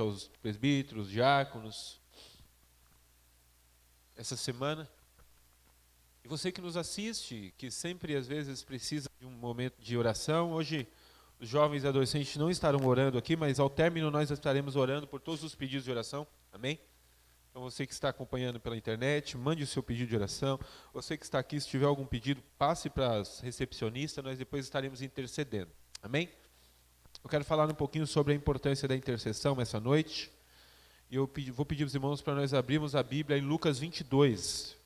aos presbíteros, diáconos, essa semana. E você que nos assiste, que sempre às vezes precisa de um momento de oração, hoje os jovens e adolescentes não estarão orando aqui, mas ao término nós estaremos orando por todos os pedidos de oração, amém? Então você que está acompanhando pela internet, mande o seu pedido de oração. Você que está aqui, se tiver algum pedido, passe para as recepcionistas, nós depois estaremos intercedendo, amém? Eu quero falar um pouquinho sobre a importância da intercessão essa noite. E eu vou pedir aos irmãos para nós abrirmos a Bíblia em Lucas 22.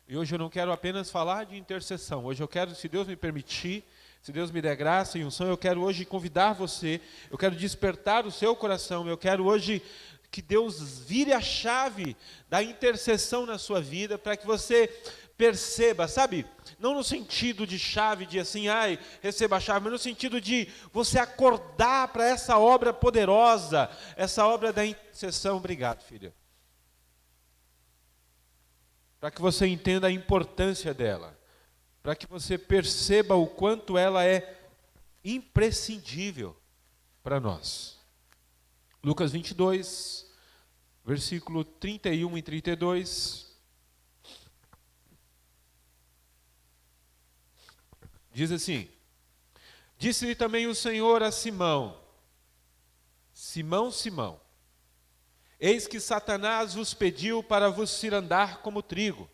E hoje eu não quero apenas falar de intercessão. Hoje eu quero, se Deus me permitir, se Deus me der graça e unção, eu quero hoje convidar você, eu quero despertar o seu coração, eu quero hoje que Deus vire a chave da intercessão na sua vida, para que você perceba, sabe? Não no sentido de chave, de assim, ai, receba a chave, mas no sentido de você acordar para essa obra poderosa, essa obra da intercessão. Obrigado, filha. Para que você entenda a importância dela, para que você perceba o quanto ela é imprescindível para nós. Lucas 22, versículo 31 e 32. Diz assim: disse-lhe também o Senhor a Simão: Simão, Simão, eis que Satanás vos pediu para vos cirandar como trigo.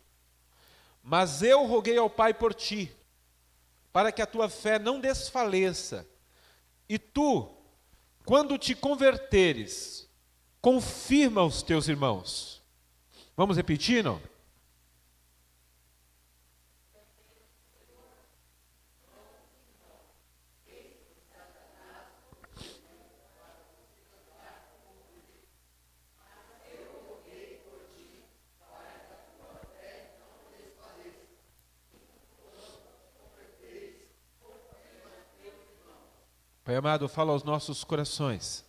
Mas eu roguei ao Pai por ti, para que a tua fé não desfaleça. E tu, quando te converteres, confirma os teus irmãos. Vamos repetir, não? Pai amado, fala aos nossos corações.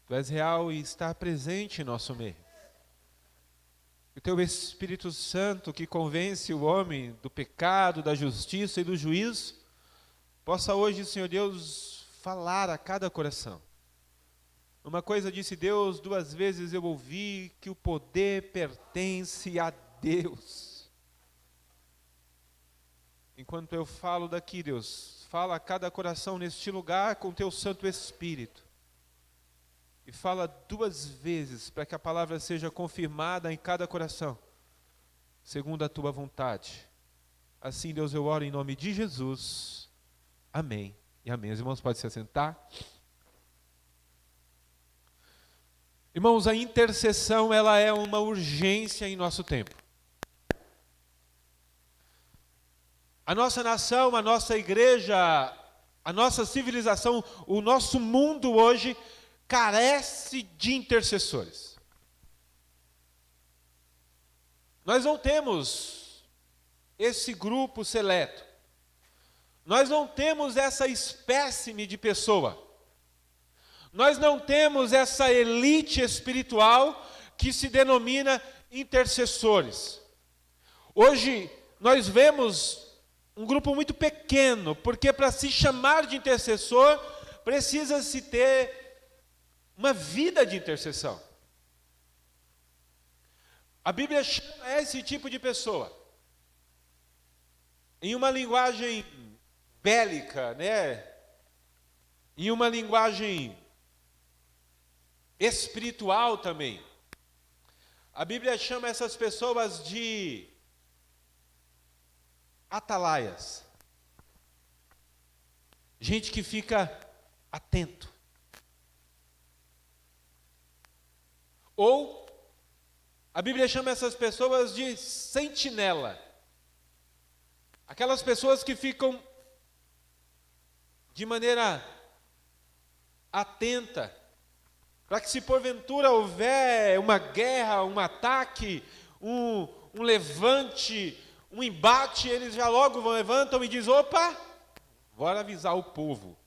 Tu és real e está presente em nosso meio. O teu Espírito Santo, que convence o homem do pecado, da justiça e do juízo, possa hoje, Senhor Deus, falar a cada coração. Uma coisa disse Deus, 2 vezes eu ouvi, que o poder pertence a Deus. Enquanto eu falo daqui, Deus, fala a cada coração neste lugar com teu Santo Espírito. E fala 2 vezes para que a palavra seja confirmada em cada coração, segundo a tua vontade. Assim, Deus, eu oro em nome de Jesus. Amém e amém. Os irmãos podem se assentar. Irmãos, a intercessão, ela é uma urgência em nosso tempo. A nossa nação, a nossa igreja, a nossa civilização, o nosso mundo hoje carece de intercessores. Nós não temos esse grupo seleto. Nós não temos essa espécime de pessoa. Nós não temos essa elite espiritual que se denomina intercessores. Hoje nós vemos um grupo muito pequeno, porque para se chamar de intercessor, precisa-se ter uma vida de intercessão. A Bíblia chama esse tipo de pessoa, em uma linguagem bélica, né? Em uma linguagem espiritual também. A Bíblia chama essas pessoas de atalaias. Gente que fica atento. Ou a Bíblia chama essas pessoas de sentinela. Aquelas pessoas que ficam de maneira atenta, para que se porventura houver uma guerra, um ataque, um levante, um embate, eles já logo levantam e dizem: opa, bora avisar o povo.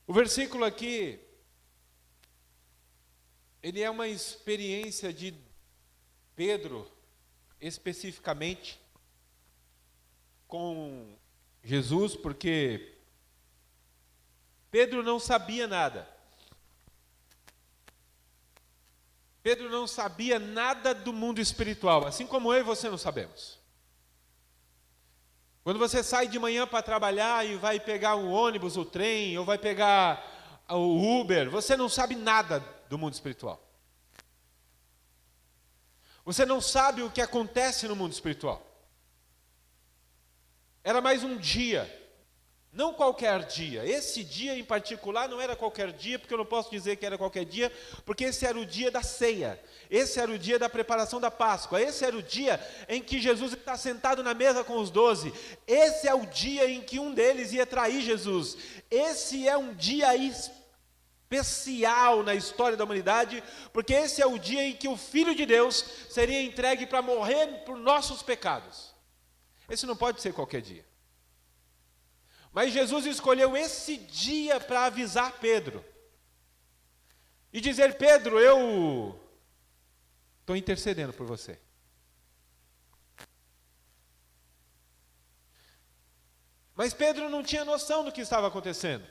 O versículo aqui, ele é uma experiência de Pedro, especificamente, com Jesus, porque Pedro não sabia nada. Pedro não sabia nada do mundo espiritual, assim como eu e você não sabemos. Quando você sai de manhã para trabalhar e vai pegar o ônibus, o trem, ou vai pegar o Uber, você não sabe nada do mundo espiritual. Você não sabe o que acontece no mundo espiritual. Era mais um dia, não qualquer dia. Esse dia em particular não era qualquer dia, porque eu não posso dizer que era qualquer dia, porque esse era o dia da ceia. Esse era o dia da preparação da Páscoa. Esse era o dia em que Jesus está sentado na mesa com os 12. Esse é o dia em que um deles ia trair Jesus. Esse é um dia especial na história da humanidade, porque esse é o dia em que o Filho de Deus seria entregue para morrer por nossos pecados. Esse não pode ser qualquer dia. Mas Jesus escolheu esse dia para avisar Pedro. E dizer: Pedro, eu estou intercedendo por você. Mas Pedro não tinha noção do que estava acontecendo.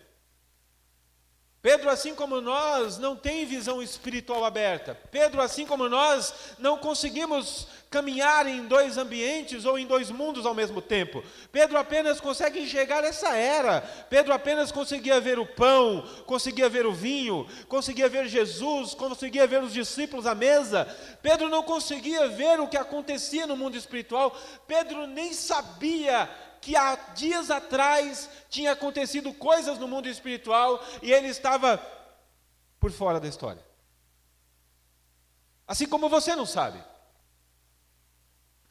Pedro, assim como nós, não tem visão espiritual aberta. Pedro, assim como nós, não conseguimos caminhar em dois ambientes ou em dois mundos ao mesmo tempo. Pedro apenas consegue enxergar essa era. Pedro apenas conseguia ver o pão, conseguia ver o vinho, conseguia ver Jesus, conseguia ver os discípulos à mesa. Pedro não conseguia ver o que acontecia no mundo espiritual. Pedro nem sabia que há dias atrás tinha acontecido coisas no mundo espiritual e ele estava por fora da história. Assim como você não sabe.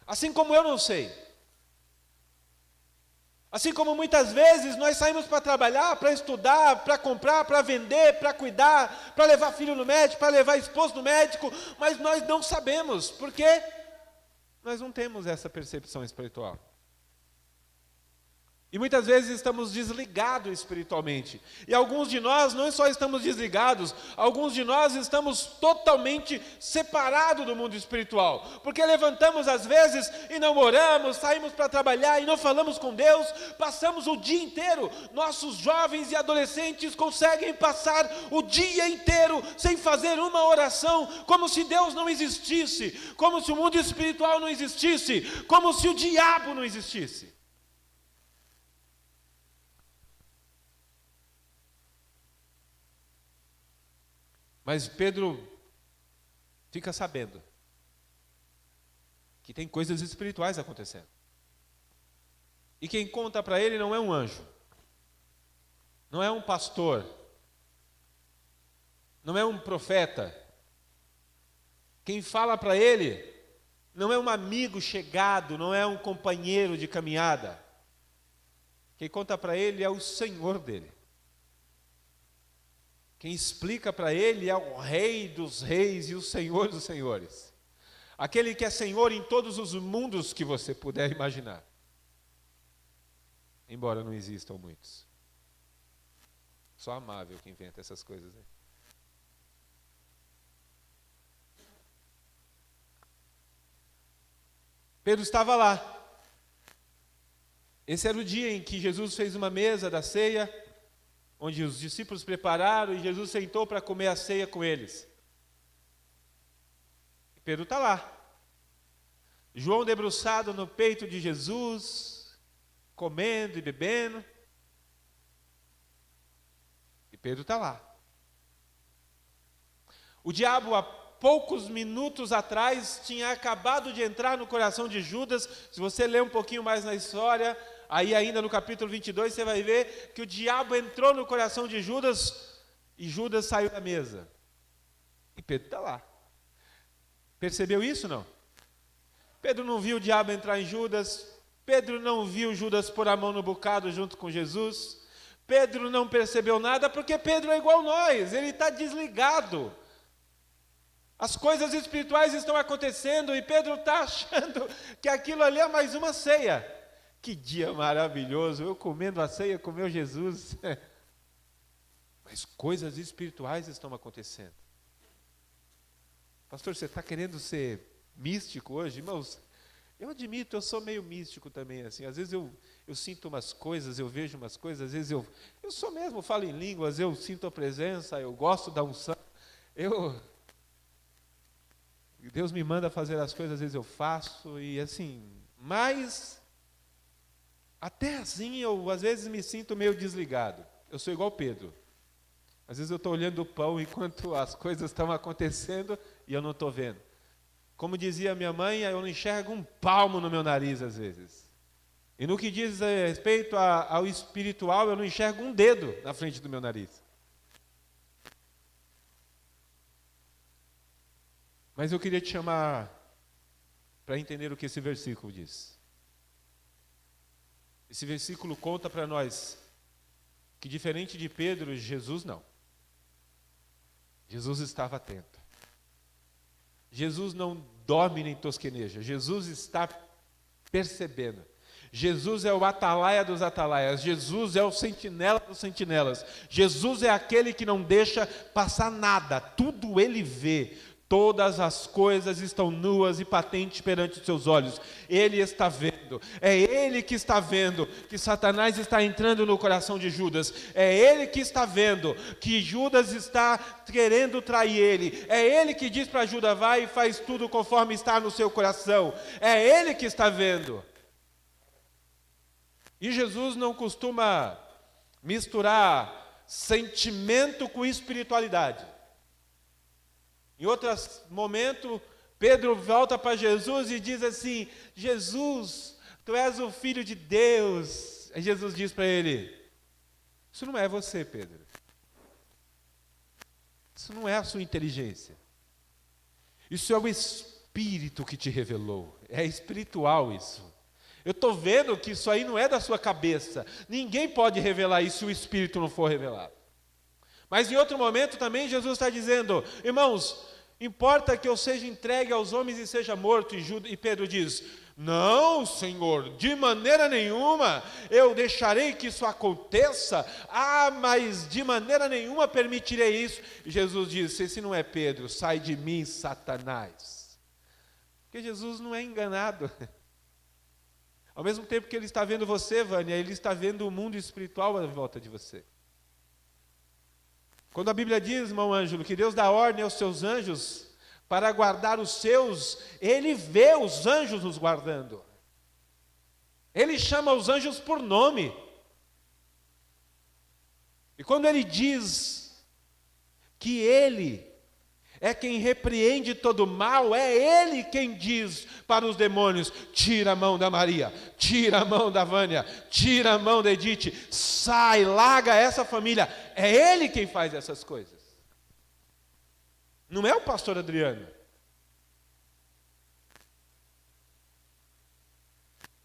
Assim como eu não sei. Assim como muitas vezes nós saímos para trabalhar, para estudar, para comprar, para vender, para cuidar, para levar filho no médico, para levar esposo no médico, mas nós não sabemos, porque nós não temos essa percepção espiritual. E muitas vezes estamos desligados espiritualmente. E alguns de nós não só estamos desligados, alguns de nós estamos totalmente separados do mundo espiritual. Porque levantamos às vezes e não oramos, saímos para trabalhar e não falamos com Deus, passamos o dia inteiro. Nossos jovens e adolescentes conseguem passar o dia inteiro sem fazer uma oração, como se Deus não existisse, como se o mundo espiritual não existisse, como se o diabo não existisse. Mas Pedro fica sabendo que tem coisas espirituais acontecendo. E quem conta para ele não é um anjo, não é um pastor, não é um profeta. Quem fala para ele não é um amigo chegado, não é um companheiro de caminhada. Quem conta para ele é o Senhor dele. Quem explica para ele é o Rei dos Reis e o Senhor dos Senhores. Aquele que é Senhor em todos os mundos que você puder imaginar. Embora não existam muitos. Só amável que inventa essas coisas aí. Pedro estava lá. Esse era o dia em que Jesus fez uma mesa da ceia, onde os discípulos prepararam e Jesus sentou para comer a ceia com eles. E Pedro está lá. João debruçado no peito de Jesus, comendo e bebendo. E Pedro está lá. O diabo, há poucos minutos atrás, tinha acabado de entrar no coração de Judas. Se você ler um pouquinho mais na história, aí ainda no capítulo 22, você vai ver que o diabo entrou no coração de Judas e Judas saiu da mesa. E Pedro está lá. Percebeu isso, não? Pedro não viu o diabo entrar em Judas. Pedro não viu Judas pôr a mão no bocado junto com Jesus. Pedro não percebeu nada porque Pedro é igual nós, ele está desligado. As coisas espirituais estão acontecendo e Pedro está achando que aquilo ali é mais uma ceia. Que dia maravilhoso, eu comendo a ceia com meu Jesus. Mas coisas espirituais estão acontecendo. Pastor, você está querendo ser místico hoje? Irmãos, Eu admito, eu sou meio místico também, assim. Às vezes eu sinto umas coisas, eu vejo umas coisas, às vezes eu sou mesmo, falo em línguas, eu sinto a presença, eu gosto da unção. Deus me manda fazer as coisas, às vezes eu faço, e assim, mas até assim eu às vezes me sinto meio desligado. Eu sou igual Pedro. Às vezes eu estou olhando o pão enquanto as coisas estão acontecendo e eu não estou vendo. Como dizia minha mãe, eu não enxergo um palmo no meu nariz às vezes. E no que diz respeito ao espiritual, eu não enxergo um dedo na frente do meu nariz. Mas eu queria te chamar para entender o que esse versículo diz. Esse versículo conta para nós que, diferente de Pedro, Jesus não. Jesus estava atento. Jesus não dorme nem tosqueneja. Jesus está percebendo. Jesus é o atalaia dos atalaias. Jesus é o sentinela dos sentinelas. Jesus é aquele que não deixa passar nada. Tudo ele vê. Todas as coisas estão nuas e patentes perante os seus olhos. Ele está vendo. É ele que está vendo que Satanás está entrando no coração de Judas. É ele que está vendo que Judas está querendo trair ele. É ele que diz para Judas: vai e faz tudo conforme está no seu coração. É ele que está vendo. E Jesus não costuma misturar sentimento com espiritualidade. Em outros momentos, Pedro volta para Jesus e diz assim: Jesus, tu és o Filho de Deus. Aí Jesus diz para ele: isso não é você, Pedro. Isso não é a sua inteligência. Isso é o Espírito que te revelou. É espiritual isso. Eu estou vendo que isso aí não é da sua cabeça. Ninguém pode revelar isso se o Espírito não for revelado. Mas em outro momento também Jesus está dizendo: irmãos, importa que eu seja entregue aos homens e seja morto. E Pedro diz: não, Senhor, de maneira nenhuma eu deixarei que isso aconteça. Mas de maneira nenhuma permitirei isso. E Jesus diz: esse não é Pedro, sai de mim, Satanás. Porque Jesus não é enganado. Ao mesmo tempo que ele está vendo você, Vânia, ele está vendo o mundo espiritual à volta de você. Quando a Bíblia diz, irmão Ângelo, que Deus dá ordem aos seus anjos para guardar os seus, ele vê os anjos nos guardando. Ele chama os anjos por nome. E quando ele diz que ele é quem repreende todo mal, é ele quem diz para os demônios: tira a mão da Maria, tira a mão da Vânia, tira a mão da Edith, sai, larga essa família. É ele quem faz essas coisas. Não é o pastor Adriano.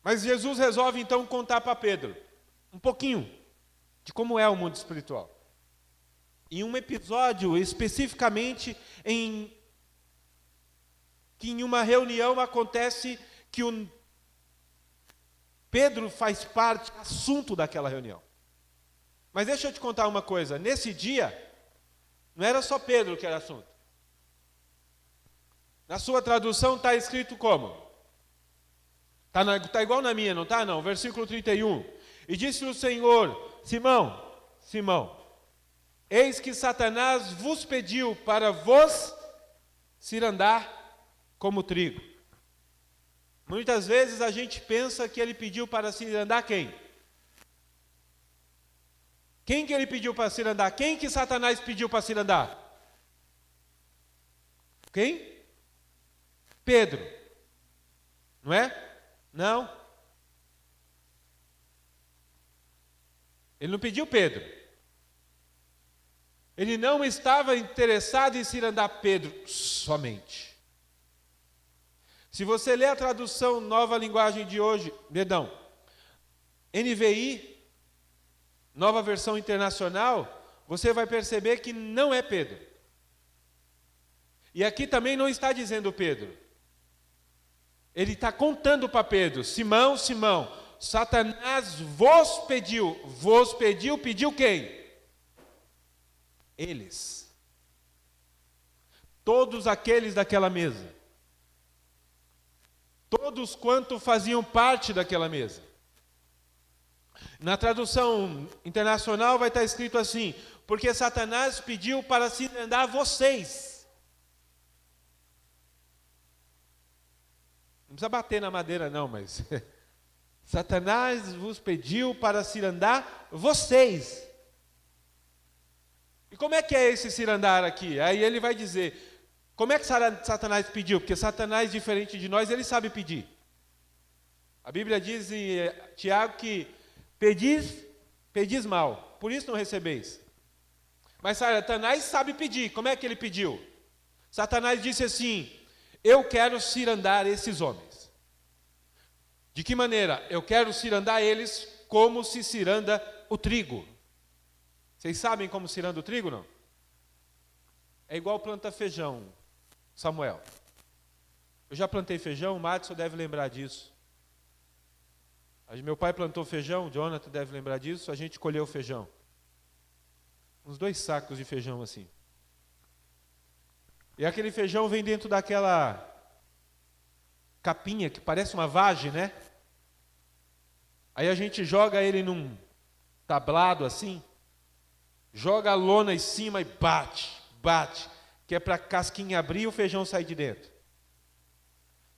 Mas Jesus resolve então contar para Pedro um pouquinho de como é o mundo espiritual. Em um episódio especificamente que em uma reunião acontece que o Pedro faz parte, assunto daquela reunião. Mas deixa eu te contar uma coisa, nesse dia, não era só Pedro que era assunto. Na sua tradução está escrito como? Está igual na minha, não está? Não, versículo 31. E disse o Senhor: Simão, Simão, eis que Satanás vos pediu para vos cirandar como trigo. Muitas vezes a gente pensa que ele pediu para cirandar quem? Quem que ele pediu para cirandar? Quem que Satanás pediu para cirandar? Quem? Pedro. Não é? Não. Ele não pediu Pedro. Ele não estava interessado em cirandar Pedro somente. Se você ler a tradução Nova Linguagem de hoje, perdão, NVI, Nova Versão Internacional, você vai perceber que não é Pedro. E aqui também não está dizendo Pedro. Ele está contando para Pedro: Simão, Simão, Satanás vos pediu, pediu quem? Eles. Todos aqueles daquela mesa. todos quanto faziam parte daquela mesa. Na tradução internacional vai estar escrito assim: porque Satanás pediu para cirandar vocês. Não precisa bater na madeira não, mas Satanás vos pediu para cirandar vocês. E como é que é esse cirandar aqui? Aí ele vai dizer, como é que Satanás pediu? Porque Satanás, diferente de nós, ele sabe pedir. A Bíblia diz em Tiago que pedis mal, por isso não recebeis. Mas Satanás sabe pedir. Como é que ele pediu? Satanás disse assim: eu quero cirandar esses homens. De que maneira? Eu quero cirandar eles como se ciranda o trigo. Vocês sabem como ciranda o trigo, não? É igual planta feijão, Samuel. Eu já plantei feijão, o Madison deve lembrar disso. Meu pai plantou feijão, o Jonathan deve lembrar disso, a gente colheu feijão. Uns 2 sacos de feijão assim. E aquele feijão vem dentro daquela capinha que parece uma vagem, né? Aí a gente joga ele num tablado assim, joga a lona em cima e bate, que é para a casquinha abrir e o feijão sair de dentro.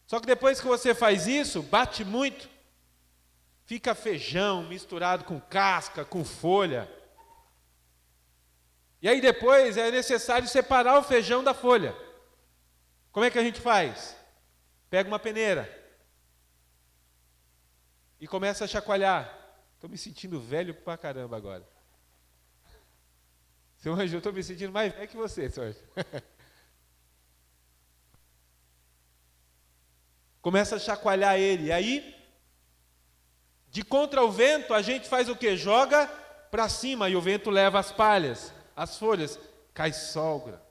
Só que depois que você faz isso, bate muito, fica feijão misturado com casca, com folha. E aí depois é necessário separar o feijão da folha. Como é que a gente faz? Pega uma peneira e começa a chacoalhar. Estou me sentindo velho pra caramba agora. Seu Anjo, eu estou me sentindo mais velho que você, seu Anjo. Começa a chacoalhar ele. E aí, de contra o vento, a gente faz o quê? Joga para cima e o vento leva as palhas, as folhas, cai sogra.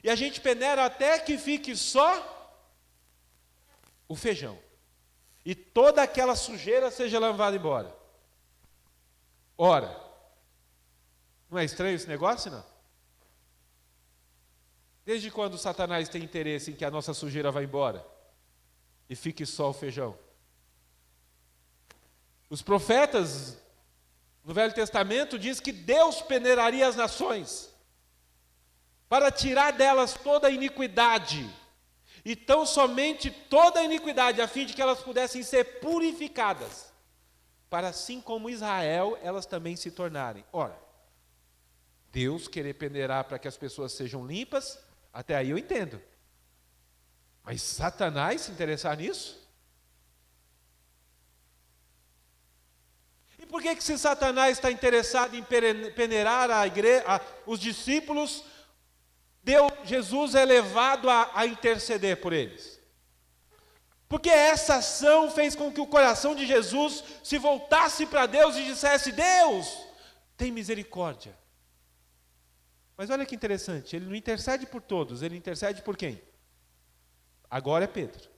E a gente peneira até que fique só o feijão. E toda aquela sujeira seja lavada embora. Ora, não é estranho esse negócio, não? Desde quando Satanás tem interesse em que a nossa sujeira vá embora e fique só o feijão? Os profetas no Velho Testamento diz que Deus peneiraria as nações para tirar delas toda a iniquidade, e tão somente toda a iniquidade, a fim de que elas pudessem ser purificadas, para assim como Israel, elas também se tornarem. Ora, Deus querer peneirar para que as pessoas sejam limpas, até aí eu entendo. Mas Satanás se interessar nisso? E por que se Satanás está interessado em peneirar os discípulos, Jesus é levado a interceder por eles? Porque essa ação fez com que o coração de Jesus se voltasse para Deus e dissesse: Deus, tem misericórdia. Mas olha que interessante, ele não intercede por todos, ele intercede por quem? Agora é Pedro.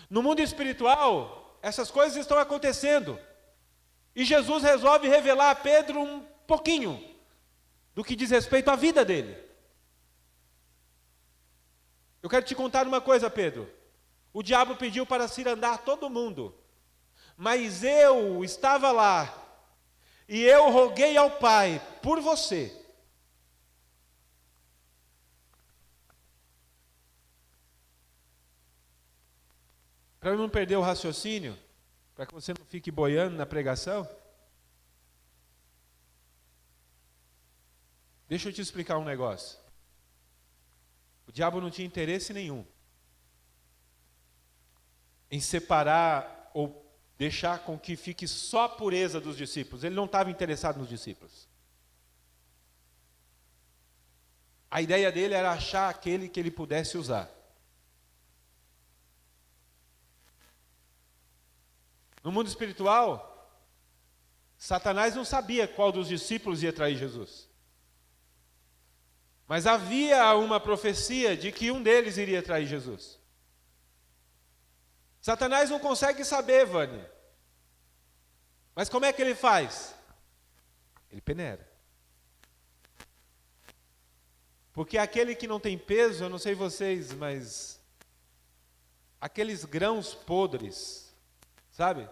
No mundo espiritual, essas coisas estão acontecendo. E Jesus resolve revelar a Pedro um pouquinho do que diz respeito à vida dele. Eu quero te contar uma coisa, Pedro. O diabo pediu para cirandar todo mundo, mas eu estava lá e eu roguei ao Pai por você. Para eu não perder o raciocínio, para que você não fique boiando na pregação, deixa eu te explicar um negócio. O diabo não tinha interesse nenhum em separar ou deixar com que fique só a pureza dos discípulos. Ele não estava interessado nos discípulos. A ideia dele era achar aquele que ele pudesse usar. No mundo espiritual, Satanás não sabia qual dos discípulos ia trair Jesus. Mas havia uma profecia de que um deles iria trair Jesus. Satanás não consegue saber, Vânia. Mas como é que ele faz? Ele peneira. Porque aquele que não tem peso, eu não sei vocês, mas aqueles grãos podres, sabe?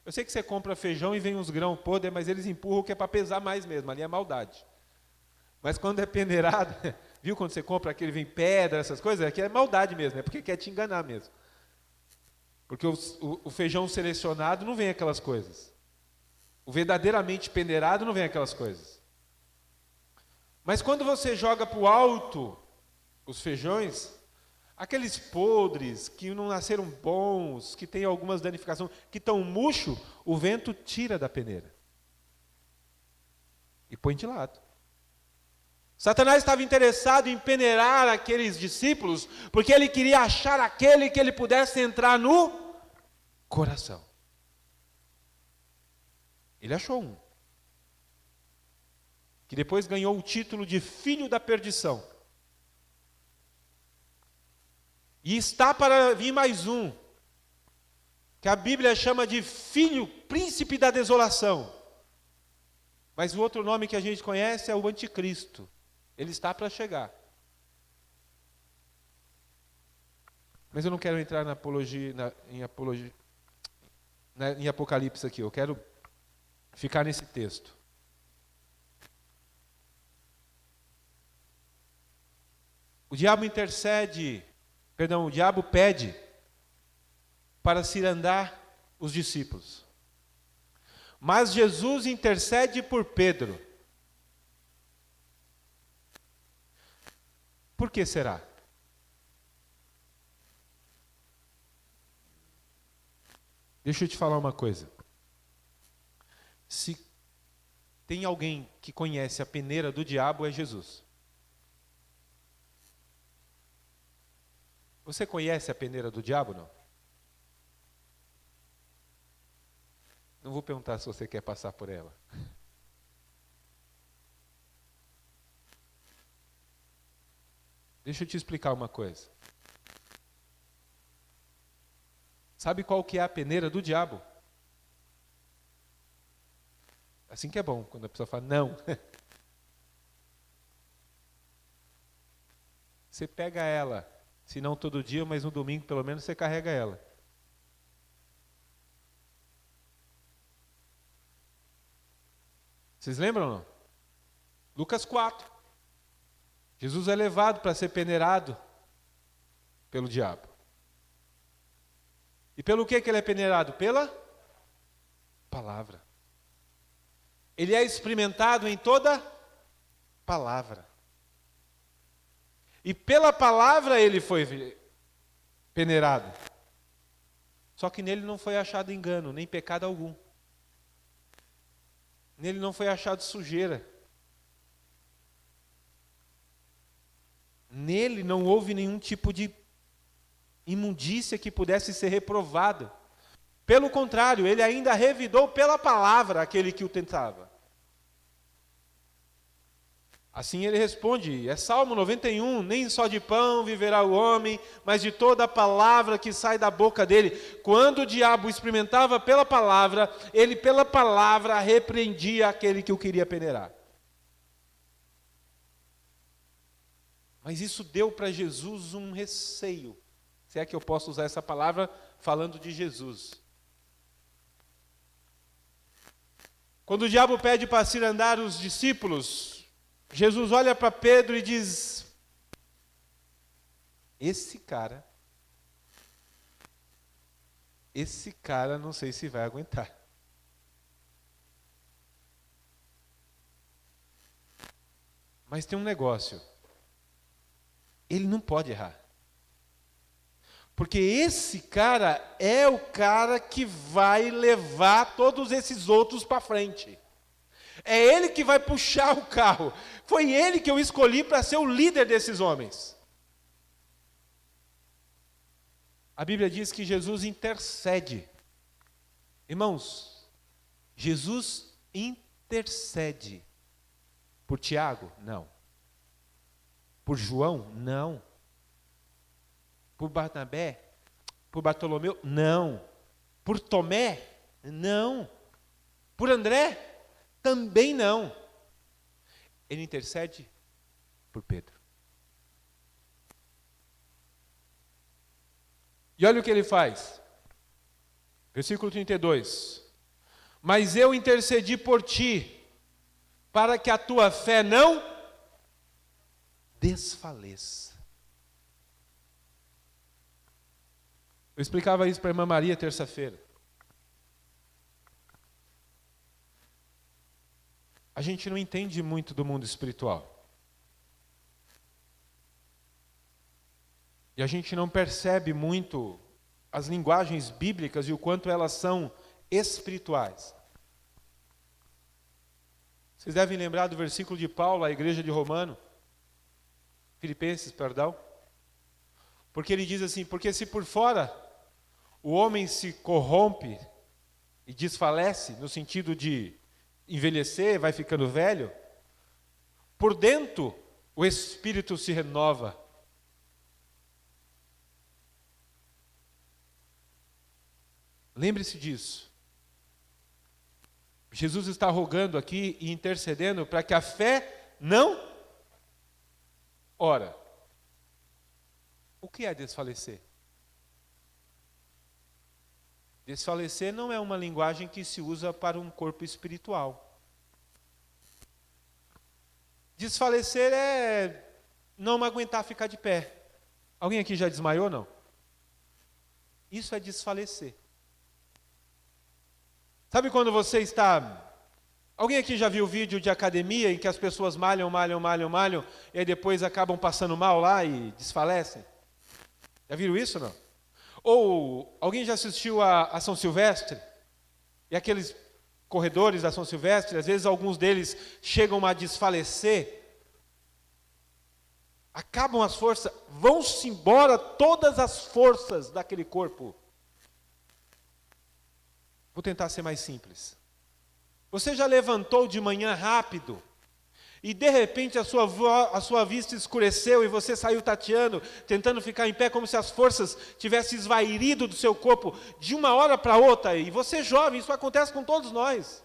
Eu sei que você compra feijão e vem uns grãos podres, mas eles empurram que é para pesar mais mesmo, ali é maldade. Mas quando é peneirado, viu quando você compra aquele, vem pedra, essas coisas, aqui é maldade mesmo, é porque quer te enganar mesmo. Porque o feijão selecionado não vem aquelas coisas. O verdadeiramente peneirado não vem aquelas coisas. Mas quando você joga para o alto os feijões, aqueles podres, que não nasceram bons, que tem algumas danificações, que estão murcho, o vento tira da peneira. E põe de lado. Satanás estava interessado em peneirar aqueles discípulos, porque ele queria achar aquele que ele pudesse entrar no coração. Ele achou um, que depois ganhou o título de filho da perdição. E está para vir mais um, que a Bíblia chama de filho, príncipe da desolação. Mas o outro nome que a gente conhece é o anticristo. Ele está para chegar. Mas eu não quero entrar em Apocalipse aqui. Eu quero ficar nesse texto. O diabo o diabo pede para cirandar os discípulos. Mas Jesus intercede por Pedro. Por que será? Deixa eu te falar uma coisa. Se tem alguém que conhece a peneira do diabo, é Jesus. Você conhece a peneira do diabo, não? Não vou perguntar se você quer passar por ela. Deixa eu te explicar uma coisa. Sabe qual que é a peneira do diabo? Assim que é bom, quando a pessoa fala não. Você pega ela, se não todo dia, mas no domingo pelo menos você carrega ela. Vocês lembram ou não? Lucas 4. Jesus é levado para ser peneirado pelo diabo. E pelo que ele é peneirado? Pela palavra. Ele é experimentado em toda palavra. E pela palavra ele foi peneirado. Só que nele não foi achado engano, nem pecado algum. Nele não foi achado sujeira. Nele não houve nenhum tipo de imundícia que pudesse ser reprovado. Pelo contrário, ele ainda revidou pela palavra aquele que o tentava. Assim ele responde, é Salmo 91, nem só de pão viverá o homem, mas de toda a palavra que sai da boca dele. Quando o diabo experimentava pela palavra, ele pela palavra repreendia aquele que o queria peneirar. Mas isso deu para Jesus um receio, se é que eu posso usar essa palavra falando de Jesus. Quando o diabo pede para cirandar os discípulos, Jesus olha para Pedro e diz: esse cara não sei se vai aguentar. Mas tem um negócio, ele não pode errar. Porque esse cara é o cara que vai levar todos esses outros para frente. É ele que vai puxar o carro. Foi ele que eu escolhi para ser o líder desses homens. A Bíblia diz que Jesus intercede. Irmãos, Jesus intercede. Por Tiago? Não. Por João? Não. Por Barnabé? Por Bartolomeu? Não. Por Tomé? Não. Por André? Também não. Ele intercede por Pedro. E olha o que ele faz. Versículo 32. Mas eu intercedi por ti, para que a tua fé não desfaleça. Eu explicava isso para a irmã Maria terça-feira. A gente não entende muito do mundo espiritual. E a gente não percebe muito as linguagens bíblicas e o quanto elas são espirituais. Vocês devem lembrar do versículo de Paulo à igreja de Filipenses, perdão. Porque ele diz assim, porque se por fora o homem se corrompe e desfalece, no sentido de envelhecer, vai ficando velho, por dentro o espírito se renova. Lembre-se disso. Jesus está rogando aqui e intercedendo para que a fé não... Ora, o que é desfalecer? Desfalecer não é uma linguagem que se usa para um corpo espiritual. Desfalecer é não aguentar ficar de pé. Alguém aqui já desmaiou, não? Isso é desfalecer. Sabe quando você está... Alguém aqui já viu vídeo de academia em que as pessoas malham, e aí depois acabam passando mal lá e desfalecem? Já viram isso, não? Ou alguém já assistiu a São Silvestre? E aqueles corredores da São Silvestre, às vezes alguns deles chegam a desfalecer, acabam as forças, vão-se embora todas as forças daquele corpo. Vou tentar ser mais simples. Você já levantou de manhã rápido e de repente a sua vista escureceu e você saiu tateando, tentando ficar em pé como se as forças tivessem esvaído do seu corpo de uma hora para outra. E você é jovem, isso acontece com todos nós.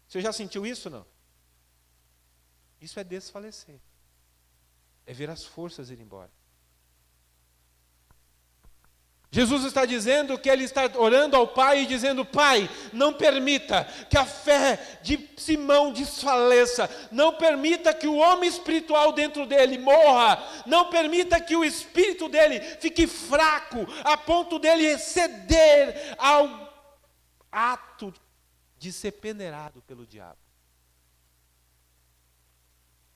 Você já sentiu isso, não? Isso é desfalecer. É ver as forças ir embora. Jesus está dizendo que ele está orando ao Pai e dizendo: Pai, não permita que a fé de Simão desfaleça, não permita que o homem espiritual dentro dele morra, não permita que o espírito dele fique fraco, a ponto dele ceder ao ato de ser peneirado pelo diabo.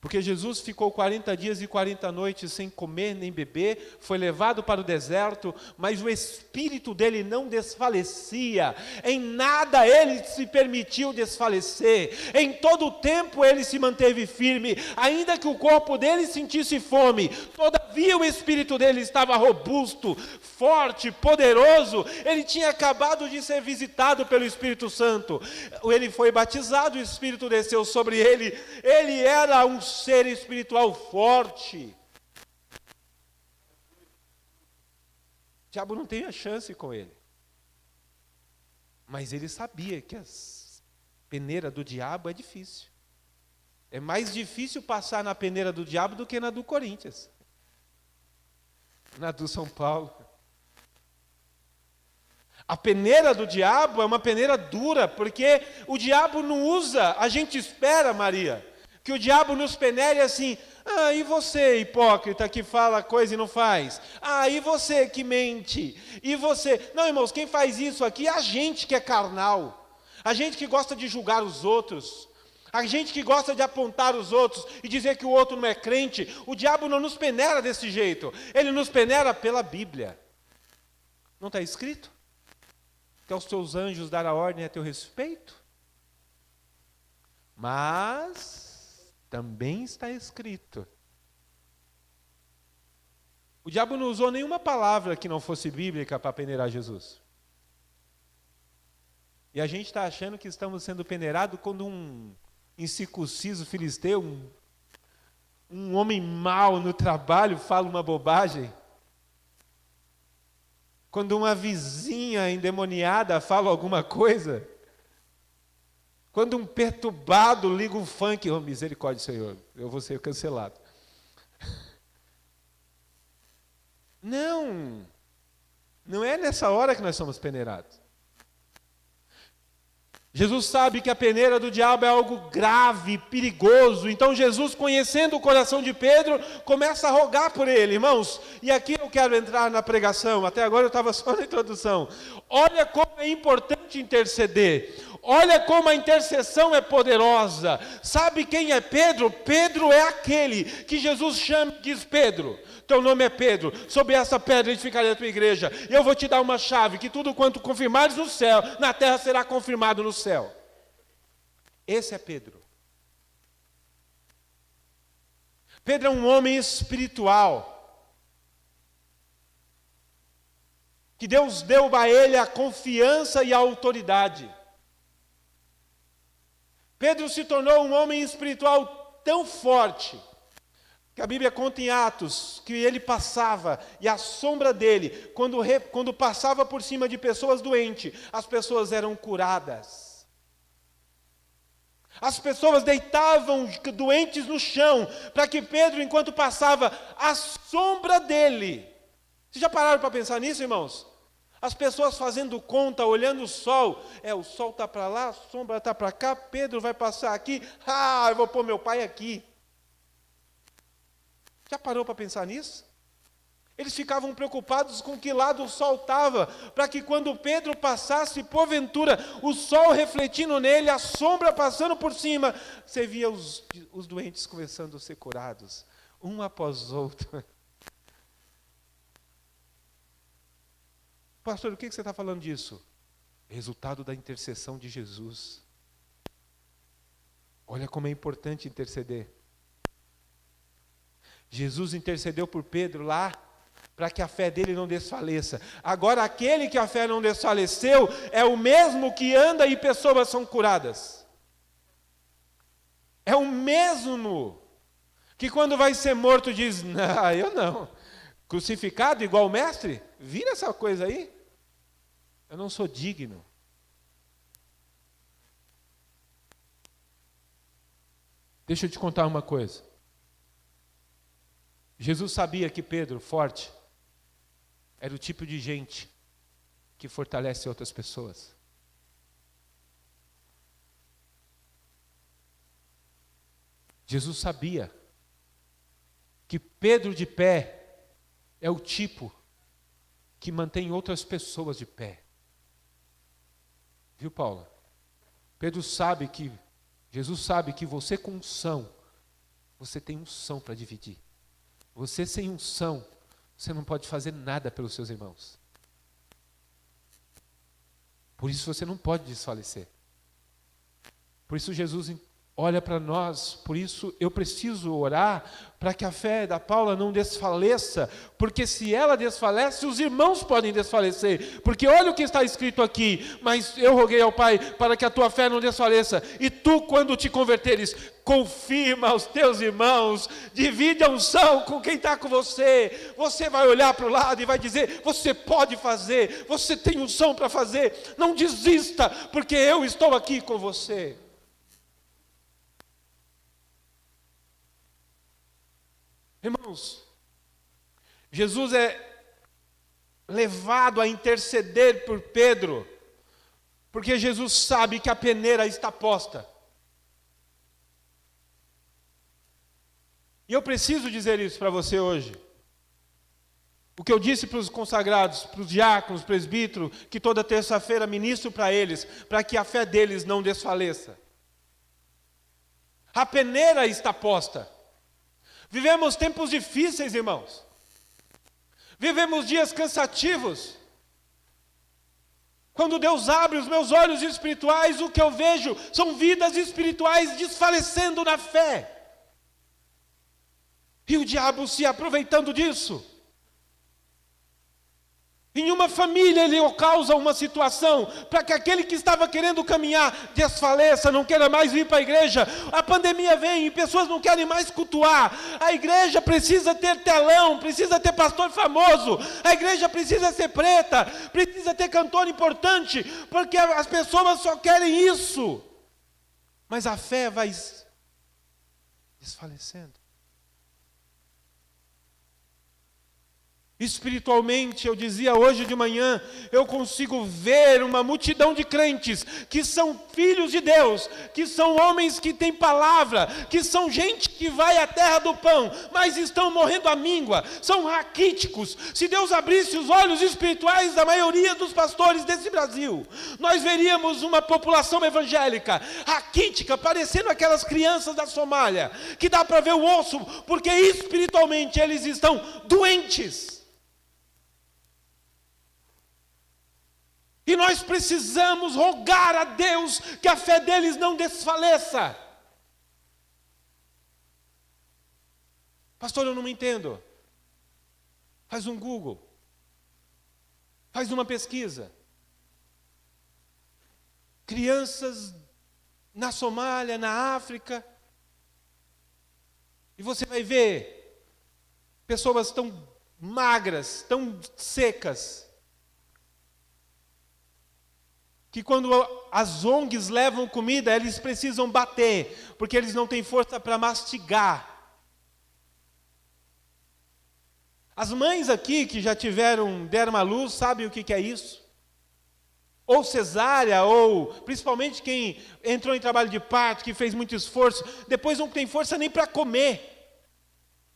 Porque Jesus ficou 40 dias e 40 noites sem comer nem beber, foi levado para o deserto, mas o espírito dele não desfalecia, em nada ele se permitiu desfalecer, em todo o tempo ele se manteve firme, ainda que o corpo dele sentisse fome, todavia o espírito dele estava robusto, forte, poderoso. Ele tinha acabado de ser visitado pelo Espírito Santo, ele foi batizado, o Espírito desceu sobre ele, ele era um ser espiritual forte. O diabo não tem a chance com ele. Mas ele sabia que a peneira do diabo é difícil. É mais difícil passar na peneira do diabo do que na do Corinthians, na do São Paulo. A peneira do diabo é uma peneira dura, porque o diabo não usa, a gente espera, Maria, que o diabo nos peneire assim: ah, e você, hipócrita, que fala coisa e não faz? Ah, e você que mente? E você? Não, irmãos, quem faz isso aqui é a gente que é carnal, a gente que gosta de julgar os outros, a gente que gosta de apontar os outros e dizer que o outro não é crente. O diabo não nos peneira desse jeito, ele nos peneira pela Bíblia. Não está escrito que aos teus anjos dará ordem a teu respeito? Mas também está escrito. O diabo não usou nenhuma palavra que não fosse bíblica para peneirar Jesus. E a gente está achando que estamos sendo peneirados quando um incircunciso filisteu, um homem mau no trabalho fala uma bobagem. Quando uma vizinha endemoniada fala alguma coisa. Quando um perturbado liga um funk, oh, misericórdia, Senhor, eu vou ser cancelado. Não. Não é nessa hora que nós somos peneirados. Jesus sabe que a peneira do diabo é algo grave, perigoso. Então Jesus, conhecendo o coração de Pedro, começa a rogar por ele. Irmãos, e aqui eu quero entrar na pregação. Até agora eu estava só na introdução. Olha como é importante interceder. Olha como a intercessão é poderosa. Sabe quem é Pedro? Pedro é aquele que Jesus chama e diz: Pedro, teu nome é Pedro, sobre essa pedra edificarei a tua igreja. E eu vou te dar uma chave, que tudo quanto confirmares no céu, na terra será confirmado no céu. Esse é Pedro. Pedro é um homem espiritual, que Deus deu a ele a confiança e a autoridade. Pedro se tornou um homem espiritual tão forte, que a Bíblia conta em Atos, que ele passava, e a sombra dele, quando passava por cima de pessoas doentes, as pessoas eram curadas. As pessoas deitavam doentes no chão, para que Pedro, enquanto passava, a sombra dele. Vocês já pararam para pensar nisso, irmãos? As pessoas fazendo conta, olhando o sol está para lá, a sombra está para cá, Pedro vai passar aqui, eu vou pôr meu pai aqui. Já parou para pensar nisso? Eles ficavam preocupados com que lado o sol estava, para que quando Pedro passasse, porventura, o sol refletindo nele, a sombra passando por cima, você via os doentes começando a ser curados, um após o outro. Pastor, o que você está falando disso? Resultado da intercessão de Jesus. Olha como é importante interceder. Jesus intercedeu por Pedro lá, para que a fé dele não desfaleça. Agora, aquele que a fé não desfaleceu, é o mesmo que anda e pessoas são curadas. É o mesmo que quando vai ser morto diz: não, eu não. Crucificado igual o mestre? Vira essa coisa aí. Eu não sou digno. Deixa eu te contar uma coisa. Jesus sabia que Pedro, forte, era o tipo de gente que fortalece outras pessoas. Jesus sabia que Pedro de pé é o tipo que mantém outras pessoas de pé. Viu, Paula? Jesus sabe que você com unção, você tem unção para dividir. Você sem unção, você não pode fazer nada pelos seus irmãos. Por isso você não pode desfalecer. Por isso Jesus olha para nós, por isso eu preciso orar para que a fé da Paula não desfaleça, porque se ela desfalece, os irmãos podem desfalecer, porque olha o que está escrito aqui: mas eu roguei ao Pai para que a tua fé não desfaleça, e tu, quando te converteres, confirma aos teus irmãos, divide a unção com quem está com você. Você vai olhar para o lado e vai dizer: você pode fazer, você tem unção para fazer, não desista, porque eu estou aqui com você. Irmãos, Jesus é levado a interceder por Pedro, porque Jesus sabe que a peneira está posta. E eu preciso dizer isso para você hoje. O que eu disse para os consagrados, para os diáconos, presbíteros, que toda terça-feira ministro para eles, para que a fé deles não desfaleça. A peneira está posta. Vivemos tempos difíceis, irmãos. Vivemos dias cansativos. Quando Deus abre os meus olhos espirituais, o que eu vejo são vidas espirituais desfalecendo na fé. E o diabo se aproveitando disso. Em uma família ele causa uma situação para que aquele que estava querendo caminhar desfaleça, não queira mais vir para a igreja. A pandemia vem e pessoas não querem mais cultuar. A igreja precisa ter telão, precisa ter pastor famoso. A igreja precisa ser preta, precisa ter cantor importante, porque as pessoas só querem isso. Mas a fé vai desfalecendo. Espiritualmente, eu dizia hoje de manhã, eu consigo ver uma multidão de crentes que são filhos de Deus, que são homens que têm palavra, que são gente que vai à terra do pão, mas estão morrendo à míngua, são raquíticos. Se Deus abrisse os olhos espirituais da maioria dos pastores desse Brasil, nós veríamos uma população evangélica raquítica, parecendo aquelas crianças da Somália, que dá para ver o osso, porque espiritualmente eles estão doentes. E nós precisamos rogar a Deus que a fé deles não desfaleça. Pastor, eu não me entendo. Faz um Google. Faz uma pesquisa. Crianças na Somália, na África. E você vai ver pessoas tão magras, tão secas, que quando as ONGs levam comida, eles precisam bater, porque eles não têm força para mastigar. As mães aqui que já deram à luz, sabem o que é isso? Ou cesárea, ou principalmente quem entrou em trabalho de parto, que fez muito esforço, depois não tem força nem para comer,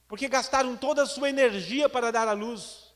porque gastaram toda a sua energia para dar à luz.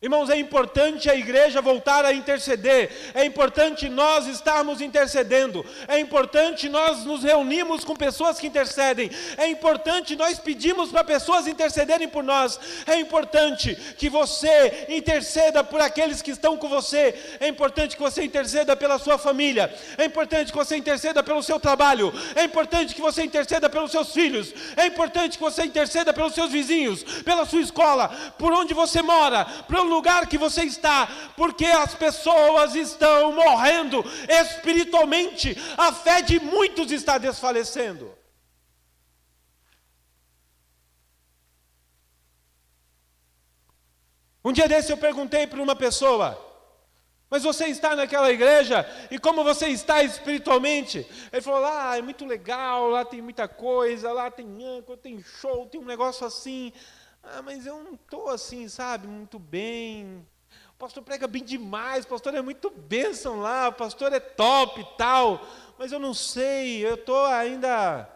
Irmãos, é importante a igreja voltar a interceder, é importante nós estarmos intercedendo, é importante nós nos reunirmos com pessoas que intercedem, é importante nós pedirmos para pessoas intercederem por nós, é importante que você interceda por aqueles que estão com você, é importante que você interceda pela sua família, é importante que você interceda pelo seu trabalho, é importante que você interceda pelos seus filhos, é importante que você interceda pelos seus vizinhos, pela sua escola, por onde você mora, pelo lugar que você está, porque as pessoas estão morrendo espiritualmente, a fé de muitos está desfalecendo. Um dia desse eu perguntei para uma pessoa: mas você está naquela igreja, e como você está espiritualmente? Ele falou: lá é muito legal, lá tem muita coisa, lá tem âncora, tem show, tem um negócio assim. Mas eu não estou assim, sabe, muito bem. O pastor prega bem demais, o pastor é muito bênção lá, o pastor é top e tal. Mas eu não sei, eu estou ainda...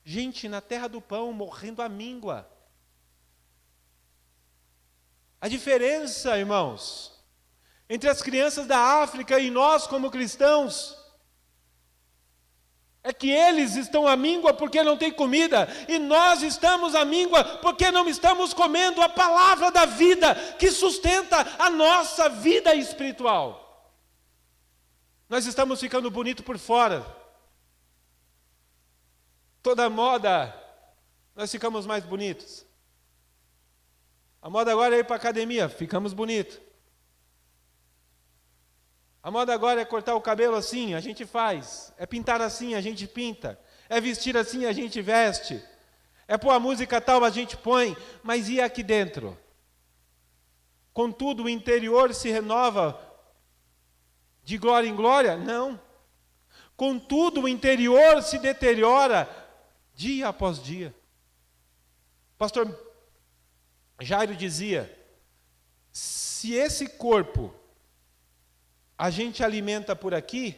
Gente, na terra do pão, morrendo à míngua. A diferença, irmãos, entre as crianças da África e nós como cristãos, é que eles estão à míngua porque não tem comida, e nós estamos à míngua porque não estamos comendo a palavra da vida, que sustenta a nossa vida espiritual. Nós estamos ficando bonito por fora. Toda moda, nós ficamos mais bonitos. A moda agora é ir para a academia, ficamos bonitos. A moda agora é cortar o cabelo assim, a gente faz. É pintar assim, a gente pinta. É vestir assim, a gente veste. É pôr a música tal, a gente põe. Mas e aqui dentro? Contudo, o interior se renova de glória em glória? Não. Contudo, o interior se deteriora dia após dia. O pastor Jairo dizia: se esse corpo a gente alimenta por aqui,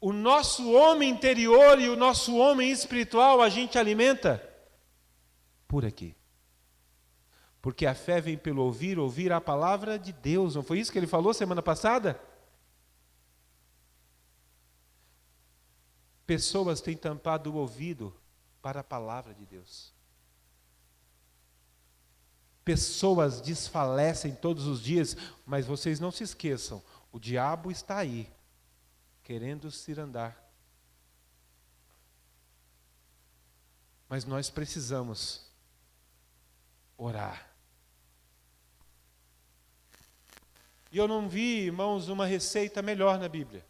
o nosso homem interior e o nosso homem espiritual a gente alimenta por aqui. Porque a fé vem pelo ouvir, ouvir a palavra de Deus. Não foi isso que ele falou semana passada? Pessoas têm tampado o ouvido para a palavra de Deus. Pessoas desfalecem todos os dias, mas vocês não se esqueçam, o diabo está aí, querendo cirandar. Mas nós precisamos orar. E eu não vi, irmãos, uma receita melhor na Bíblia.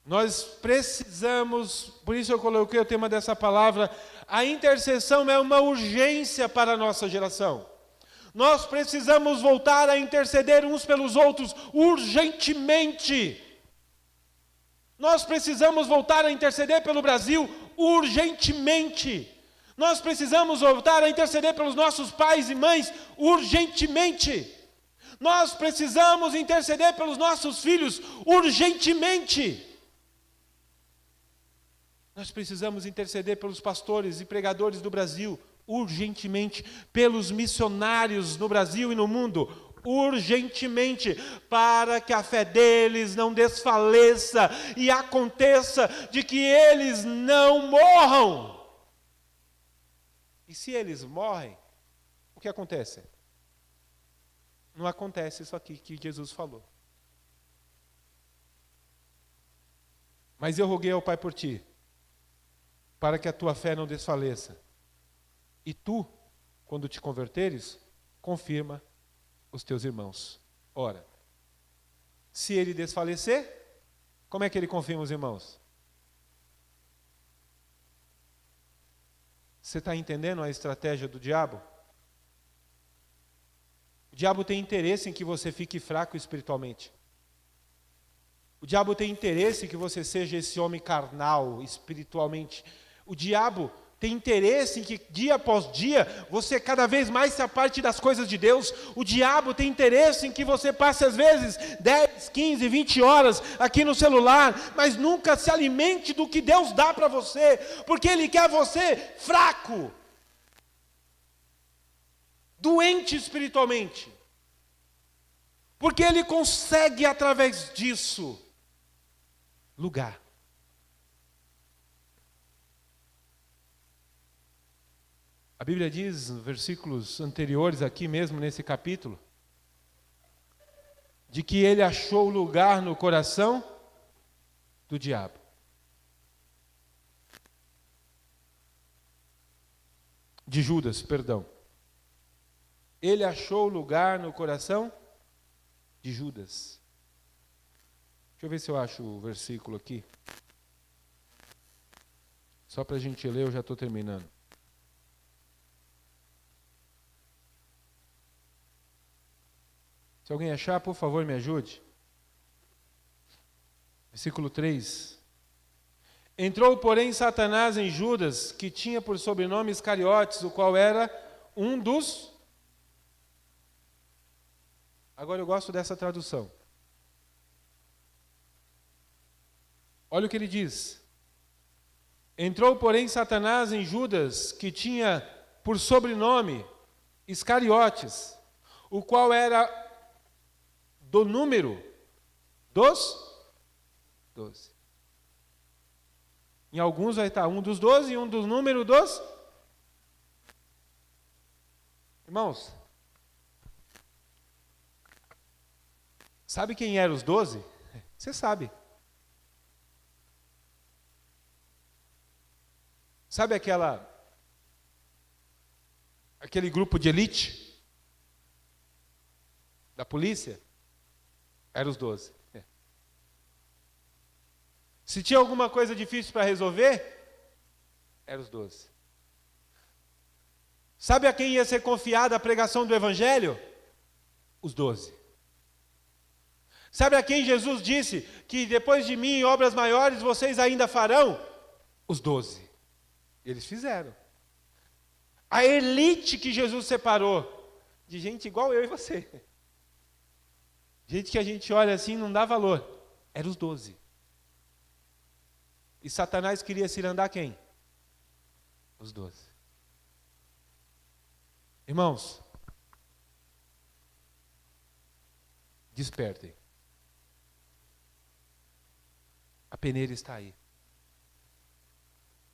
Nós precisamos, por isso eu coloquei o tema dessa palavra, a intercessão é uma urgência para a nossa geração. Nós precisamos voltar a interceder uns pelos outros urgentemente. Nós precisamos voltar a interceder pelo Brasil urgentemente. Nós precisamos voltar a interceder pelos nossos pais e mães urgentemente. Nós precisamos interceder pelos nossos filhos urgentemente. Nós precisamos interceder pelos pastores e pregadores do Brasil urgentemente, pelos missionários no Brasil e no mundo urgentemente, para que a fé deles não desfaleça e aconteça de que eles não morram. E se eles morrem, o que acontece? Não acontece isso aqui que Jesus falou. Mas eu roguei ao Pai por ti, para que a tua fé não desfaleça. E tu, quando te converteres, confirma os teus irmãos. Ora, se ele desfalecer, como é que ele confirma os irmãos? Você está entendendo a estratégia do diabo? O diabo tem interesse em que você fique fraco espiritualmente. O diabo tem interesse em que você seja esse homem carnal espiritualmente. O diabo tem interesse em que dia após dia você cada vez mais se aparte das coisas de Deus. O diabo tem interesse em que você passe às vezes 10, 15, 20 horas aqui no celular, mas nunca se alimente do que Deus dá para você, porque Ele quer você fraco, doente espiritualmente, porque Ele consegue através disso lugar. A Bíblia diz, nos versículos anteriores aqui mesmo nesse capítulo, de que ele achou lugar no coração do diabo. De Judas, perdão. Ele achou lugar no coração de Judas. Deixa eu ver se eu acho o versículo aqui. Só para a gente ler, eu já estou terminando. Se alguém achar, por favor, me ajude. Versículo 3. Entrou, porém, Satanás em Judas, que tinha por sobrenome Iscariotes, o qual era um dos... Agora eu gosto dessa tradução. Olha o que ele diz. Entrou, porém, Satanás em Judas, que tinha por sobrenome Iscariotes, o qual era do número dos 12. Em alguns vai estar um dos 12 e um do número dos... Irmãos, sabe quem eram os 12? Você sabe. Sabe aquele grupo de elite da polícia? Eram os 12. Se tinha alguma coisa difícil para resolver, eram os 12. Sabe a quem ia ser confiada a pregação do Evangelho? Os 12. Sabe a quem Jesus disse que depois de mim obras maiores vocês ainda farão? Os 12. Eles fizeram. A elite que Jesus separou, de gente igual eu e você. Gente que a gente olha assim e não dá valor. Eram os 12. E Satanás queria cirandar quem? Os 12. Irmãos, despertem. A peneira está aí.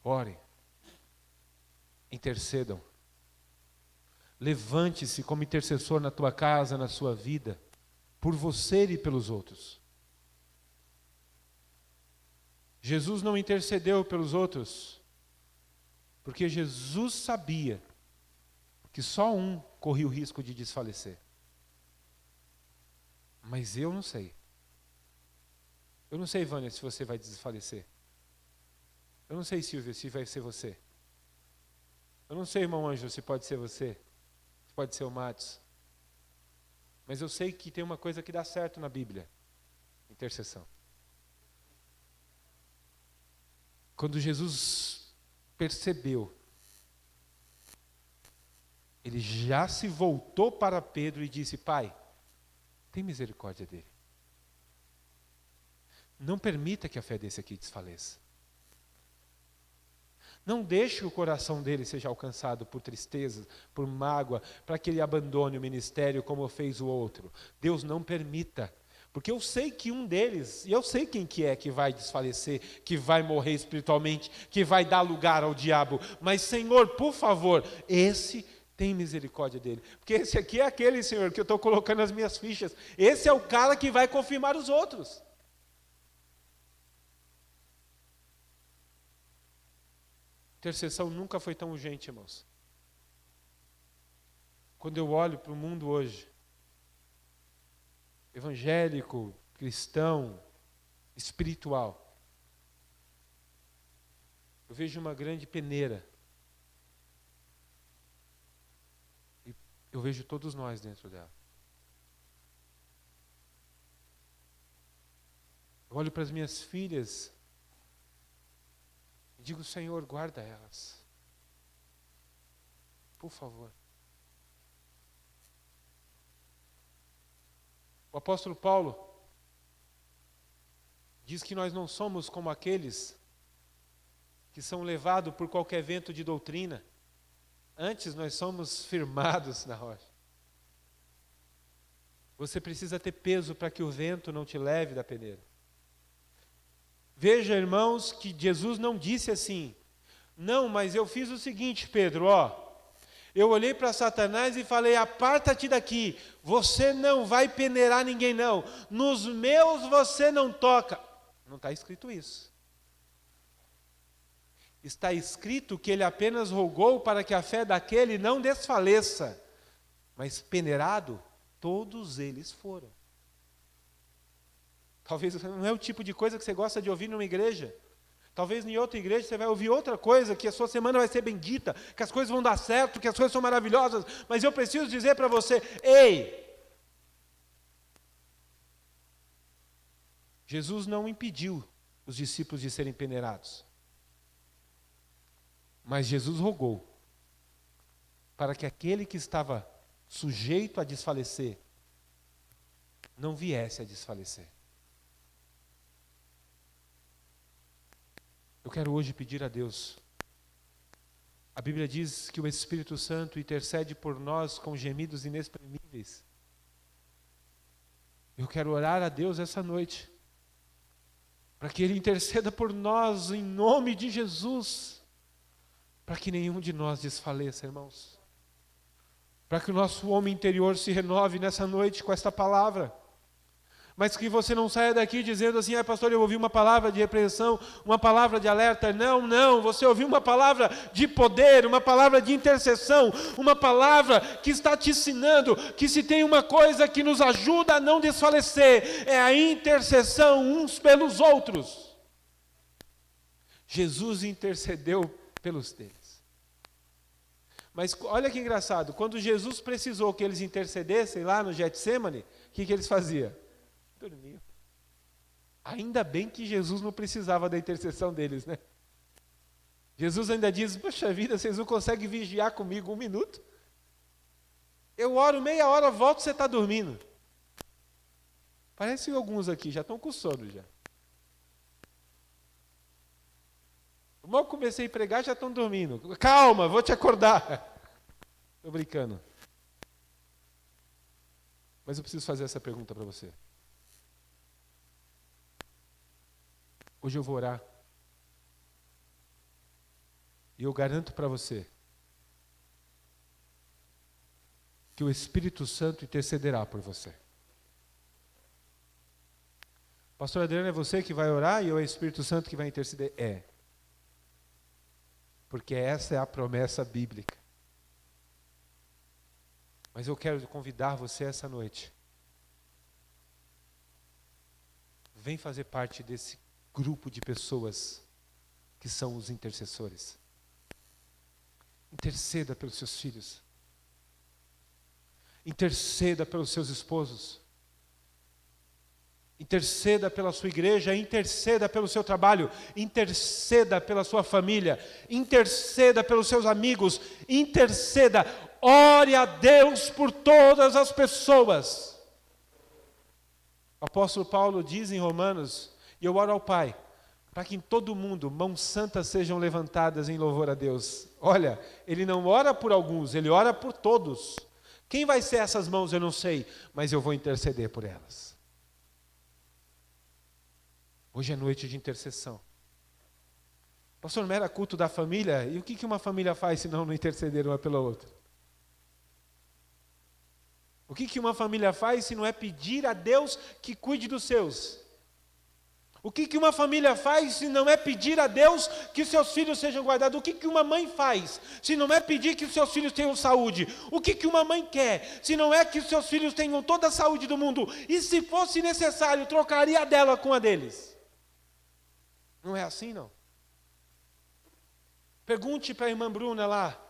Orem. Intercedam. Levante-se como intercessor na tua casa, na sua vida, por você e pelos outros. Jesus não intercedeu pelos outros, porque Jesus sabia que só um corria o risco de desfalecer. Mas eu não sei. Eu não sei, Vânia, se você vai desfalecer. Eu não sei, Silvia, se vai ser você. Eu não sei, irmão Anjo, se pode ser você. Se pode ser o Matos. Mas eu sei que tem uma coisa que dá certo na Bíblia. Intercessão. Quando Jesus percebeu, ele já se voltou para Pedro e disse: Pai, tem misericórdia dele. Não permita que a fé desse aqui desfaleça. Não deixe que o coração dele seja alcançado por tristeza, por mágoa, para que ele abandone o ministério como fez o outro. Deus não permita. Porque eu sei que um deles, e eu sei quem que é que vai desfalecer, que vai morrer espiritualmente, que vai dar lugar ao diabo. Mas, Senhor, por favor, esse tem misericórdia dele. Porque esse aqui é aquele, Senhor, que eu estou colocando as minhas fichas. Esse é o cara que vai confirmar os outros. Intercessão nunca foi tão urgente, irmãos. Quando eu olho para o mundo hoje, evangélico, cristão, espiritual, eu vejo uma grande peneira. E eu vejo todos nós dentro dela. Eu olho para as minhas filhas e digo: Senhor, guarda elas. Por favor. O apóstolo Paulo diz que nós não somos como aqueles que são levados por qualquer vento de doutrina. Antes nós somos firmados na rocha. Você precisa ter peso para que o vento não te leve da peneira. Veja, irmãos, que Jesus não disse assim: não, mas eu fiz o seguinte, Pedro, eu olhei para Satanás e falei: aparta-te daqui, você não vai peneirar ninguém não, nos meus você não toca. Não está escrito isso. Está escrito que ele apenas rogou para que a fé daquele não desfaleça, mas peneirado, todos eles foram. Talvez não é o tipo de coisa que você gosta de ouvir numa igreja. Talvez em outra igreja você vai ouvir outra coisa, que a sua semana vai ser bendita, que as coisas vão dar certo, que as coisas são maravilhosas. Mas eu preciso dizer para você: ei! Jesus não impediu os discípulos de serem peneirados. Mas Jesus rogou para que aquele que estava sujeito a desfalecer não viesse a desfalecer. Eu quero hoje pedir a Deus. A Bíblia diz que o Espírito Santo intercede por nós com gemidos inexprimíveis. Eu quero orar a Deus essa noite, para que Ele interceda por nós em nome de Jesus, para que nenhum de nós desfaleça, irmãos. Para que o nosso homem interior se renove nessa noite com esta palavra. Mas que você não saia daqui dizendo assim: pastor, eu ouvi uma palavra de repreensão, uma palavra de alerta. Não, você ouviu uma palavra de poder, uma palavra de intercessão, uma palavra que está te ensinando que se tem uma coisa que nos ajuda a não desfalecer, é a intercessão uns pelos outros. Jesus intercedeu pelos deles. Mas olha que engraçado, quando Jesus precisou que eles intercedessem lá no Getsêmani, o que eles faziam? Dormiam. Ainda bem que Jesus não precisava da intercessão deles, né? Jesus ainda diz: poxa vida, vocês não conseguem vigiar comigo 1 minuto? Eu oro meia hora, volto, você está dormindo. Parece que alguns aqui já estão com sono já. Mal comecei a pregar, já estão dormindo. Calma, vou te acordar. Estou brincando. Mas eu preciso fazer essa pergunta para você. Hoje eu vou orar. E eu garanto para você que o Espírito Santo intercederá por você. Pastor Adriano, é você que vai orar e é o Espírito Santo que vai interceder? É. Porque essa é a promessa bíblica. Mas eu quero convidar você essa noite. Vem fazer parte desse grupo de pessoas que são os intercessores. Interceda pelos seus filhos. Interceda pelos seus esposos. Interceda pela sua igreja, interceda pelo seu trabalho, interceda pela sua família, interceda pelos seus amigos, interceda, ore a Deus por todas as pessoas. O apóstolo Paulo diz em Romanos, e eu oro ao Pai, para que em todo mundo mãos santas sejam levantadas em louvor a Deus. Olha, ele não ora por alguns, ele ora por todos. Quem vai ser essas mãos eu não sei, mas eu vou interceder por elas. Hoje é noite de intercessão. Pastor, não era culto da família? E o que uma família faz se não interceder uma pela outra? O que uma família faz se não é pedir a Deus que cuide dos seus? O que uma família faz se não é pedir a Deus que seus filhos sejam guardados? O que uma mãe faz se não é pedir que os seus filhos tenham saúde? O que uma mãe quer se não é que os seus filhos tenham toda a saúde do mundo? E se fosse necessário, trocaria a dela com a deles? Não é assim, não. Pergunte para a irmã Bruna lá,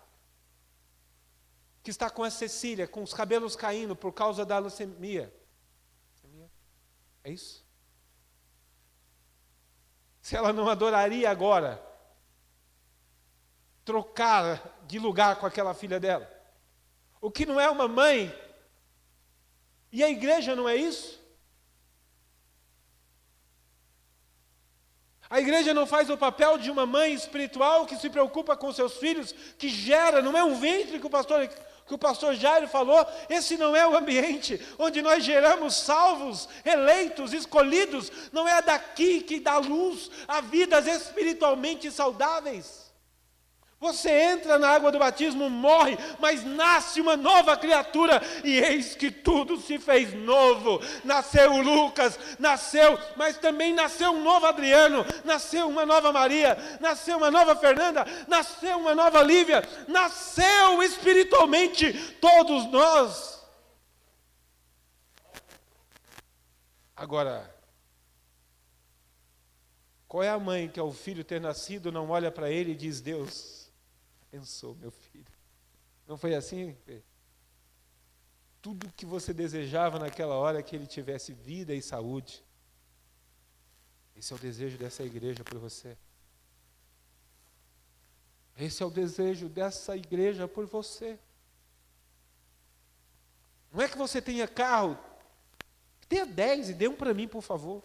que está com a Cecília, com os cabelos caindo por causa da leucemia. É isso? Se ela não adoraria agora, trocar de lugar com aquela filha dela. O que não é uma mãe? E a igreja não é isso? A igreja não faz o papel de uma mãe espiritual que se preocupa com seus filhos, que gera, não é um ventre que o pastor Jairo falou, esse não é o ambiente onde nós geramos salvos, eleitos, escolhidos, não é daqui que dá luz a vidas espiritualmente saudáveis. Você entra na água do batismo, morre, mas nasce uma nova criatura, e eis que tudo se fez novo. Nasceu o Lucas, mas também nasceu um novo Adriano, nasceu uma nova Maria, nasceu uma nova Fernanda, nasceu uma nova Lívia, nasceu espiritualmente todos nós. Agora, qual é a mãe que ao filho ter nascido não olha para ele e diz: Deus pensou meu filho? Não foi assim? Tudo que você desejava naquela hora é que ele tivesse vida e saúde. Esse é o desejo dessa igreja por você. Esse é o desejo dessa igreja por você. Não é que você tenha carro, tenha 10 e dê um para mim, por favor.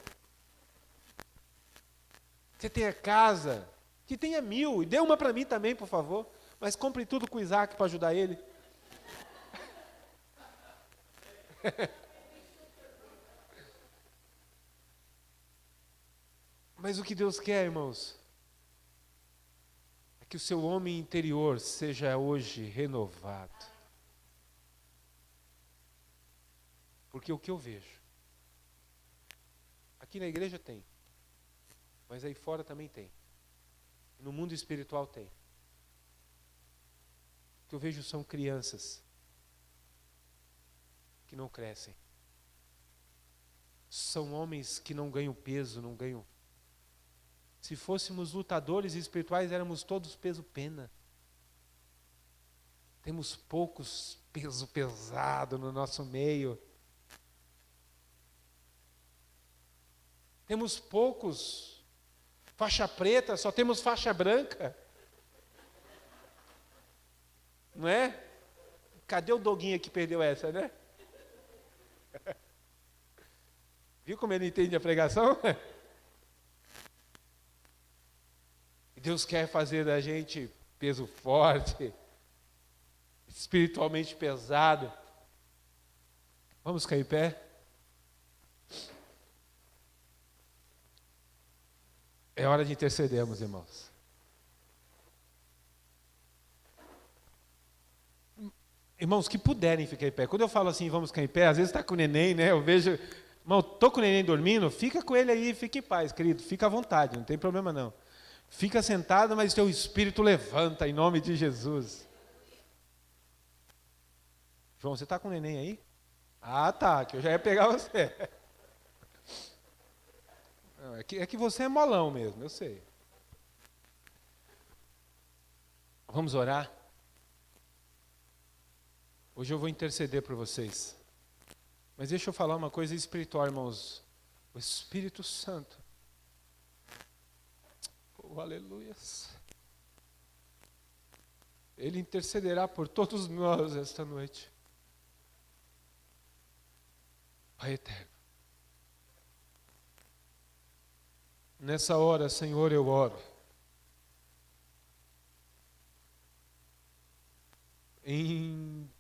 Você tenha casa, que tenha 1000 e dê uma para mim também, por favor. Mas compre tudo com o Isaac para ajudar ele. Mas o que Deus quer, irmãos, é que o seu homem interior seja hoje renovado. Porque o que eu vejo, aqui na igreja tem, mas aí fora também tem. No mundo espiritual tem. O que eu vejo são crianças que não crescem. São homens que não ganham peso, não ganham. Se fôssemos lutadores espirituais, éramos todos peso-pena. Temos poucos peso pesado no nosso meio. Temos poucos faixa preta, só temos faixa branca. Não é? Cadê o Doguinha que perdeu essa, né? Viu como ele entende a pregação? E Deus quer fazer da gente peso forte, espiritualmente pesado. Vamos ficar em pé? É hora de intercedermos, irmãos. Irmãos, que puderem ficar em pé. Quando eu falo assim, vamos ficar em pé, às vezes está com o neném, né? Eu vejo, irmão, estou com o neném dormindo, fica com ele aí, fique em paz, querido. Fica à vontade, não tem problema não. Fica sentado, mas teu espírito levanta em nome de Jesus. João, você está com o neném aí? Ah, tá, que eu já ia pegar você. Não, é que você é molão mesmo, eu sei. Vamos orar? Hoje eu vou interceder por vocês. Mas deixa eu falar uma coisa espiritual, irmãos. O Espírito Santo. Oh, aleluias. Ele intercederá por todos nós esta noite. Pai eterno. Nessa hora, Senhor, eu oro. Em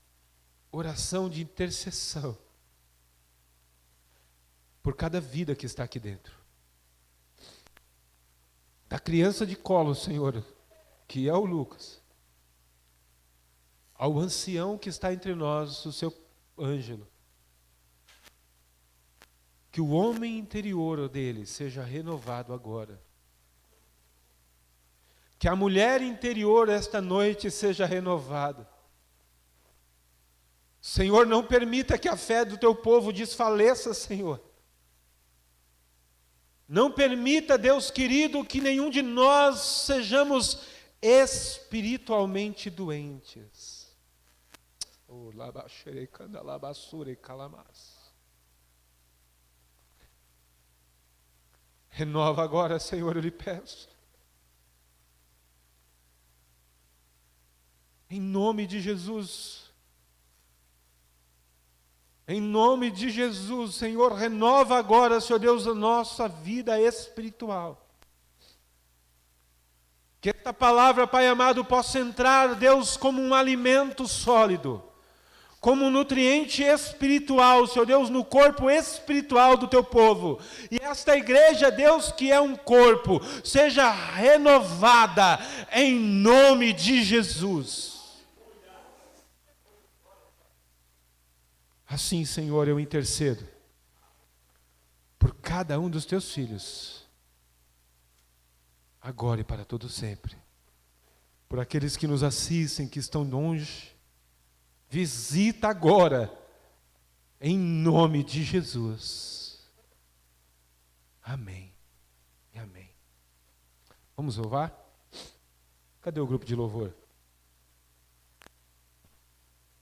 oração de intercessão. Por cada vida que está aqui dentro. Da criança de colo, Senhor, que é o Lucas. Ao ancião que está entre nós, o seu Ângelo. Que o homem interior dele seja renovado agora. Que a mulher interior esta noite seja renovada. Senhor, não permita que a fé do teu povo desfaleça, Senhor. Não permita, Deus querido, que nenhum de nós sejamos espiritualmente doentes. Renova agora, Senhor, eu lhe peço. Em nome de Jesus. Em nome de Jesus, Senhor, renova agora, Senhor Deus, a nossa vida espiritual. Que esta palavra, Pai amado, possa entrar, Deus, como um alimento sólido, como um nutriente espiritual, Senhor Deus, no corpo espiritual do teu povo. E esta igreja, Deus, que é um corpo, seja renovada em nome de Jesus. Assim, Senhor, eu intercedo por cada um dos teus filhos, agora e para todo sempre. Por aqueles que nos assistem, que estão longe, visita agora, em nome de Jesus. Amém e amém. Vamos louvar? Cadê o grupo de louvor?